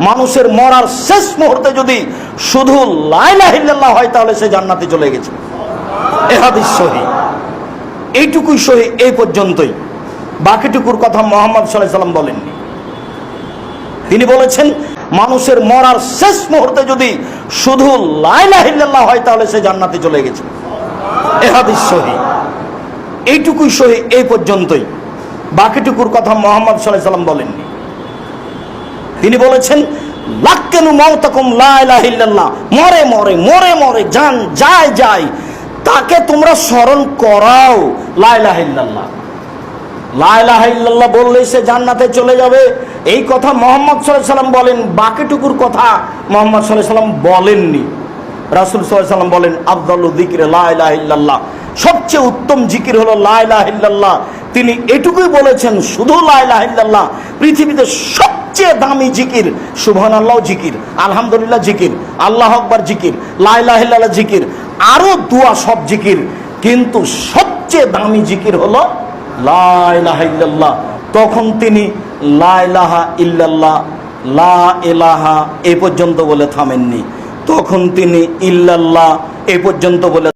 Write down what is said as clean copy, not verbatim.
মানুষের মরার শেষ মুহূর্তে যদি শুধু লা ইলাহা ইল্লাল্লাহ হয় তাহলে সে জান্নাতে চলে গেছে। এ হাদিস সহিহ। এইটুকুই সহিহ, এই পর্যন্তই। বাকিটুকুর কথা মুহাম্মদ সাল্লাল্লাহু আলাইহি ওয়াসাল্লাম বলেননি। তিনি বলেছেন মানুষের মরার শেষ মুহূর্তে যদি শুধু লা ইলাহা ইল্লাল্লাহ হয় তাহলে সে জান্নাতে চলে গেছে। এ হাদিস সহিহ। এইটুকুই সহিহ, এই পর্যন্তই। বাকিটুকুর কথা মুহাম্মদ সাল্লাল্লাহু আলাইহি ওয়াসাল্লাম বলেননি। তিনি বলেছেন লাক্কানু মাউতাকুম লা ইলাহা ইল্লাল্লাহ, মরে মরে মরে মরে যান যায় যায় তাকে তোমরা স্মরণ করাও লা ইলাহা ইল্লাল্লাহ। লা ইলাহা ইল্লাল্লাহ বললেই সে জান্নাতে চলে যাবে, এই কথা মুহাম্মদ সাল্লাল্লাহু আলাইহি ওয়াসাল্লাম বলেন। বাকিটুকুর কথা মুহাম্মদ সাল্লাল্লাহু আলাইহি ওয়াসাল্লাম বলেননি। রাসূল সাল্লাল্লাহু আলাইহি ওয়াসাল্লাম বলেন আফদালু যিকরি লা ইলাহা ইল্লাল্লাহ, সবচেয়ে উত্তম জিকির হলো লা ইলাহা ইল্লাল্লাহ। তিনি এটুকুই বলেছেন শুধু লা ইলাহা ইল্লাল্লাহ। পৃথিবীতে সবচেয়ে দামি জিকির সুবহানাল্লাহ জিকির, আলহামদুলিল্লাহ জিকির, আল্লাহু আকবার জিকির, লা ইলাহা ইল্লাল্লাহ জিকির, আরো দোয়া সব জিকির, কিন্তু সবচেয়ে দামি জিকির হলো লা ইলাহা ইল্লাল্লাহ। তখন তিনি লা ইলাহা ইল্লাল্লাহ, লা ইলাহা এ পর্যন্ত বলে থামেননি, তখন তিনি ইল্লাল্লাহ এ পর্যন্ত বলে